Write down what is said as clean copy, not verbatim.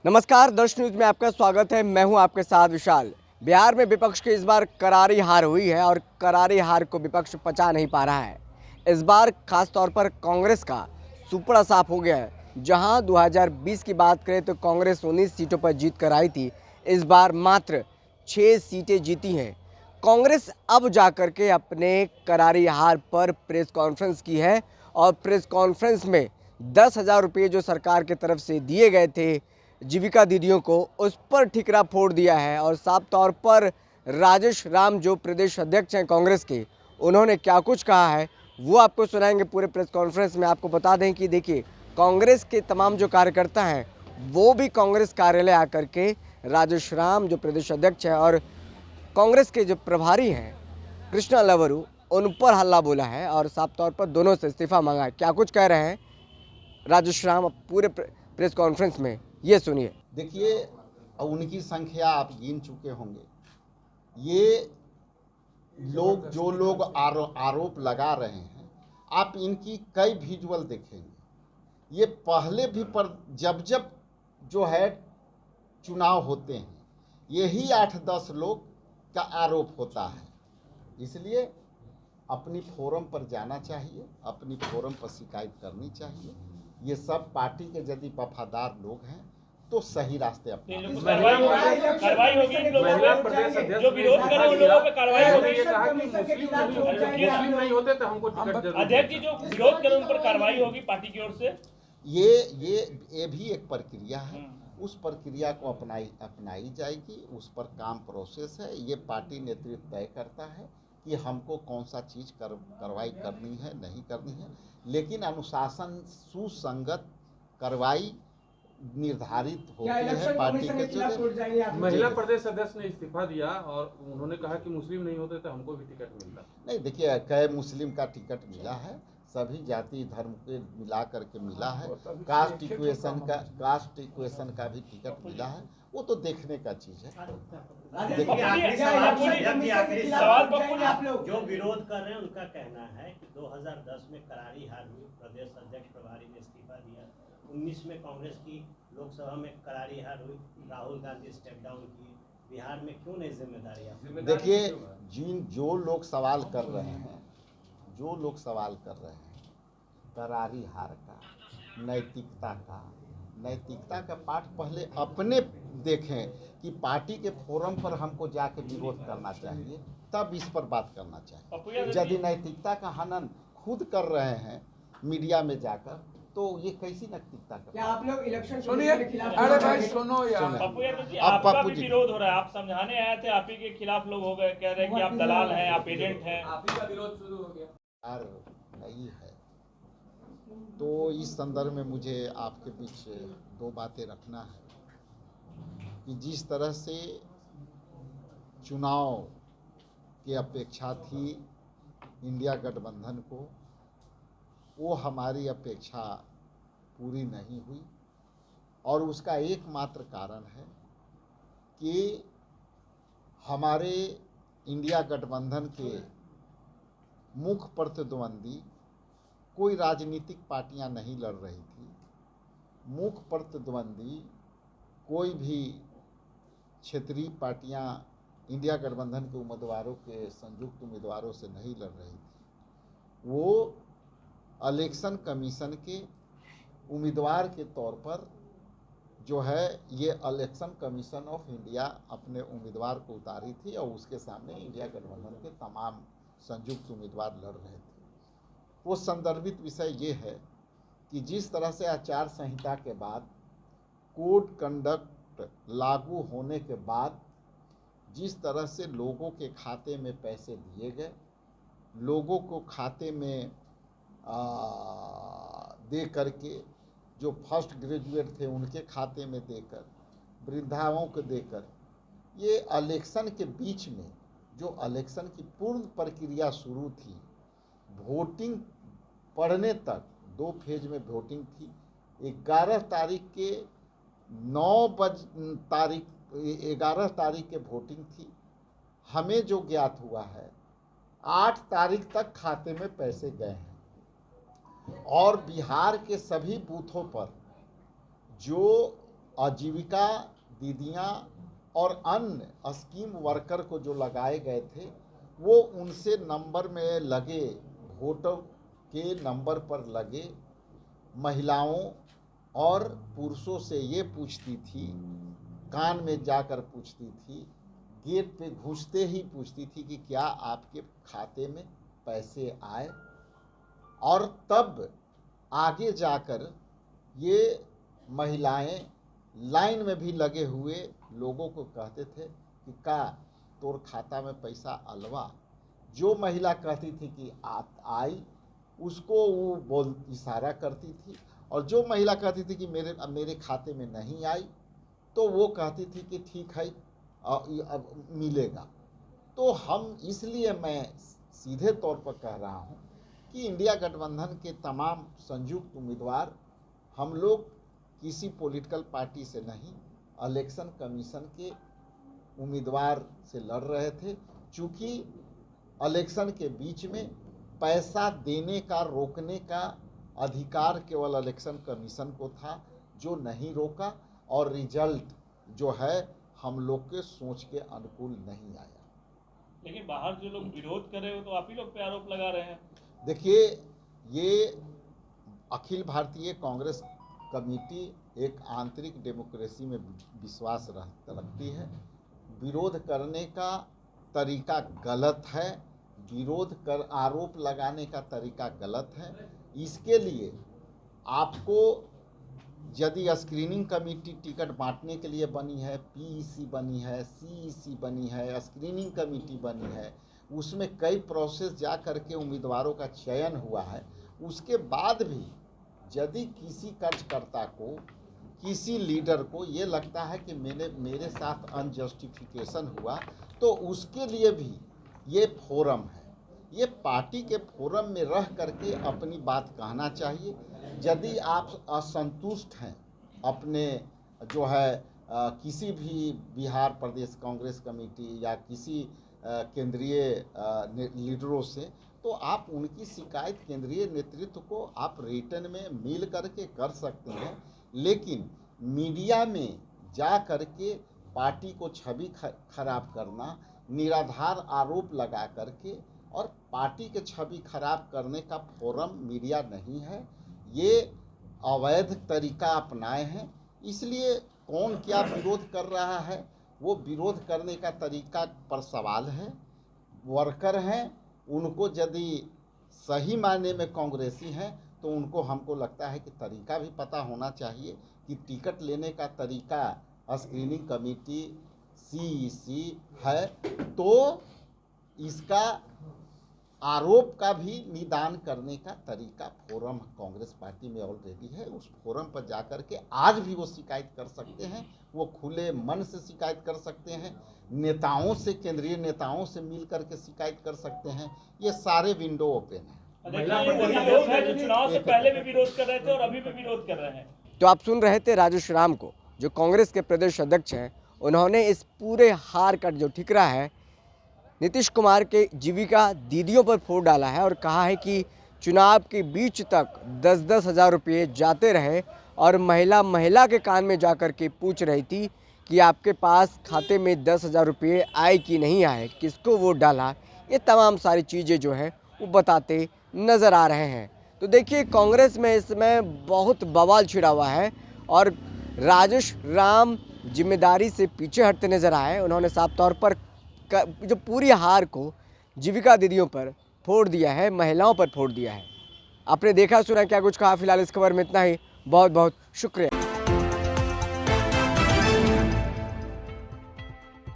नमस्कार, दर्श न्यूज में आपका स्वागत है। मैं हूं आपके साथ विशाल। बिहार में विपक्ष की इस बार करारी हार हुई है और करारी हार को विपक्ष पचा नहीं पा रहा है। इस बार खास तौर पर कांग्रेस का सुपड़ा साफ हो गया है। जहां 2020 की बात करें तो कांग्रेस 19 सीटों पर जीत कर आई थी, इस बार मात्र 6 सीटें जीती हैं। कांग्रेस अब जाकर के अपने करारी हार पर प्रेस कॉन्फ्रेंस की है और प्रेस कॉन्फ्रेंस में 10,000 रुपये जो सरकार की तरफ से दिए गए थे जीविका दीदियों को, उस पर ठिकरा फोड़ दिया है। और साफ तौर पर राजेश राम जो प्रदेश अध्यक्ष हैं कांग्रेस के, उन्होंने क्या कुछ कहा है वो आपको सुनाएंगे पूरे प्रेस कॉन्फ्रेंस में। आपको बता दें कि देखिए, कांग्रेस के तमाम जो कार्यकर्ता हैं वो भी कांग्रेस कार्यालय आकर के राजेश राम जो प्रदेश अध्यक्ष हैं और कांग्रेस के जो प्रभारी हैं कृष्णा लवरू, उन पर हल्ला बोला है और साफ तौर पर दोनों से इस्तीफा मांगा है। क्या कुछ कह रहे हैं राजेश राम पूरे प्रेस कॉन्फ्रेंस में, ये सुनिए। देखिए, उनकी संख्या आप गिन चुके होंगे। ये लोग जो लोग आरोप लगा रहे हैं, आप इनकी कई विजुअल देखेंगे। ये पहले भी पर जब जब जो है चुनाव होते हैं, यही 8-10 लोग का आरोप होता है। इसलिए अपनी फोरम पर जाना चाहिए, अपनी फोरम पर शिकायत करनी चाहिए। ये सब पार्टी के यदि वफादार लोग हैं तो सही रास्ते अपना कार्रवाई होगी। महिला प्रदेश अध्यक्ष जो विरोध कर रहे हैं उन लोगों पे कार्रवाई होगी। ये कहा कि मुस्लिम नहीं होते तो हमको टिकट जरूर। अध्यक्ष जी जो विरोध कर रहे हैं उन पर कार्रवाई होगी पार्टी की ओर से। ये भी एक प्रक्रिया है, उस प्रक्रिया को अपनाई जाएगी। उस पर काम प्रोसेस है। ये पार्टी नेतृत्व तय करता है कि हमको कौन सा चीज़ कार्रवाई करनी है, नहीं करनी है। लेकिन अनुशासन सुसंगत कार्रवाई निर्धारित होती है पार्टी के चुनाव। महिला प्रदेश अध्यक्ष ने इस्तीफा दिया और उन्होंने कहा कि मुस्लिम नहीं होते तो हमको भी टिकट मिलता। नहीं, देखिए, कई मुस्लिम का टिकट मिला है, सभी जाति धर्म के मिला करके मिला है। कास्ट इक्वेशन का भी टिकट मिला है, वो तो देखने का चीज है। जो विरोध कर रहे हैं उनका कहना है कि 2010 में करारी हार हुई, प्रदेश अध्यक्ष प्रभारी ने इस्तीफा दिया। 19 में कांग्रेस की लोकसभा में करारी हार हुई, राहुल गांधी स्टेप डाउन किए। बिहार में क्यों नहीं जिम्मेदारी? देखिए, जो लोग सवाल कर रहे हैं करारी हार का, नैतिकता का पाठ पहले अपने देखें कि पार्टी के फोरम पर हमको जाके विरोध करना चाहिए, तब इस पर बात करना चाहिए। यदि नैतिकता का हनन खुद कर रहे हैं मीडिया में जाकर, तो ये कैसी नैतिकता कर? क्या आप लोग इलेक्शन सुनिए, अरे भाई सुनो यार, आपका भी विरोध हो रहा है। आप समझाने आए थे, आप ही के खिलाफ लोग हो गए, कह रहे हैं कि आप दलाल हैं, आप एजेंट हैं। आप ही का विरोध शुरू हो गया। यार नहीं है। तो इस संदर्भ में मुझे आपके बीच 2 बातें रखना है कि जिस तरह से चुनाव की अपेक्षा थी इंडिया गठबंधन को, वो हमारी अपेक्षा पूरी नहीं हुई। और उसका एकमात्र कारण है कि हमारे इंडिया गठबंधन के मुख्य प्रतिद्वंदी कोई राजनीतिक पार्टियां नहीं लड़ रही थी। मुख्य प्रतिद्वंदी कोई भी क्षेत्रीय पार्टियां इंडिया गठबंधन के उम्मीदवारों के संयुक्त उम्मीदवारों से नहीं लड़ रही थी। वो इलेक्शन कमीशन के उम्मीदवार के तौर पर जो है ये इलेक्शन कमीशन ऑफ इंडिया अपने उम्मीदवार को उतारी थी और उसके सामने इंडिया गठबंधन के तमाम संयुक्त उम्मीदवार लड़ रहे थे। वो संदर्भित विषय ये है कि जिस तरह से आचार संहिता के बाद, कोड कंडक्ट लागू होने के बाद, जिस तरह से लोगों के खाते में पैसे दिए गए, लोगों को खाते में दे करके, जो फर्स्ट ग्रेजुएट थे उनके खाते में देकर, वृद्धाओं को देकर, ये इलेक्शन के बीच में जो इलेक्शन की पूर्ण प्रक्रिया शुरू थी, वोटिंग पड़ने तक 2 फेज में वोटिंग थी। 11 तारीख के 11 तारीख के वोटिंग थी। हमें जो ज्ञात हुआ है 8 तारीख तक खाते में पैसे गए हैं और बिहार के सभी बूथों पर जो आजीविका दीदियाँ और अन्य स्कीम वर्कर को जो लगाए गए थे वो उनसे नंबर में लगे, वोटर के नंबर पर लगे महिलाओं और पुरुषों से ये पूछती थी, कान में जाकर पूछती थी, गेट पे घुसते ही पूछती थी कि क्या आपके खाते में पैसे आए। और तब आगे जाकर ये महिलाएं लाइन में भी लगे हुए लोगों को कहते थे कि का तोर खाता में पैसा अलवा। जो महिला कहती थी कि आई, उसको वो इशारा करती थी, और जो महिला कहती थी कि मेरे खाते में नहीं आई तो वो कहती थी कि ठीक है अब मिलेगा। तो हम इसलिए मैं सीधे तौर पर कह रहा हूँ कि इंडिया गठबंधन के तमाम संयुक्त उम्मीदवार, हम लोग किसी पॉलिटिकल पार्टी से नहीं, इलेक्शन कमीशन के उम्मीदवार से लड़ रहे थे। चूँकि इलेक्शन के बीच में पैसा देने का रोकने का अधिकार केवल इलेक्शन कमीशन को था, जो नहीं रोका, और रिजल्ट जो है हम लोग के सोच के अनुकूल नहीं आया। लेकिन बाहर जो लोग विरोध कर रहे हो तो आप ही लोग पे आरोप लगा रहे हैं। देखिए, ये अखिल भारतीय कांग्रेस कमेटी एक आंतरिक डेमोक्रेसी में विश्वास रखती है। विरोध करने का तरीका गलत है, आरोप लगाने का तरीका गलत है। इसके लिए आपको यदि स्क्रीनिंग कमेटी टिकट बांटने के लिए बनी है, पीईसी बनी है, सीईसी बनी है, स्क्रीनिंग कमेटी बनी है, उसमें कई प्रोसेस जा करके उम्मीदवारों का चयन हुआ है, उसके बाद भी यदि किसी कार्यकर्ता को, किसी लीडर को ये लगता है कि मेरे साथ अनजस्टिफिकेशन हुआ, तो उसके लिए भी ये फोरम है। ये पार्टी के फोरम में रह करके अपनी बात कहना चाहिए। यदि आप असंतुष्ट हैं अपने जो है किसी भी बिहार प्रदेश कांग्रेस कमेटी या किसी केंद्रीय लीडरों से, तो आप उनकी शिकायत केंद्रीय नेतृत्व को आप रिटर्न में मिल करके कर सकते हैं। लेकिन मीडिया में जा करके पार्टी को छवि खराब करना, निराधार आरोप लगा करके, और पार्टी के छवि खराब करने का फोरम मीडिया नहीं है। ये अवैध तरीका अपनाए हैं। इसलिए कौन क्या विरोध कर रहा है, वो विरोध करने का तरीका पर सवाल है। वर्कर हैं, उनको यदि सही मायने में कांग्रेसी हैं तो उनको, हमको लगता है कि तरीका भी पता होना चाहिए कि टिकट लेने का तरीका स्क्रीनिंग कमेटी, सीईसी है, तो इसका आरोप का भी निदान करने का तरीका फोरम कांग्रेस पार्टी में ऑलरेडी है। उस फोरम पर जाकर के आज भी वो शिकायत कर सकते हैं, वो खुले मन से शिकायत कर सकते हैं, नेताओं से, केंद्रीय नेताओं से मिल करके शिकायत कर सकते हैं। ये सारे विंडो ओपन हैं। वही लोग हैं जो चुनाव से पहले भी विरोध कर रहे थे और अभी भी विरोध कर रहे हैं। तो आप सुन रहे थे राजू श्रीराम को, जो कांग्रेस के प्रदेश अध्यक्ष हैं। उन्होंने इस पूरे हार का जो ठिकरा है नीतीश कुमार के जीविका दीदियों पर फोड़ डाला है और कहा है कि चुनाव के बीच तक 10-10 हज़ार रुपये जाते रहे और महिला के कान में जाकर के पूछ रही थी कि आपके पास खाते में 10 हज़ार रुपये आए कि नहीं आए, किसको वोट डाला। ये तमाम सारी चीज़ें जो है वो बताते नज़र आ रहे हैं। तो देखिए, कांग्रेस में इस समय बहुत बवाल छिड़ा हुआ है और राजू श्रीराम जिम्मेदारी से पीछे हटते नज़र आए। उन्होंने साफ तौर पर जो पूरी हार को जीविका दीदियों पर फोड़ दिया है, महिलाओं पर फोड़ दिया है। आपने देखा सुना क्या कुछ कहा। फिलहाल इस खबर में इतना ही। बहुत बहुत शुक्रिया।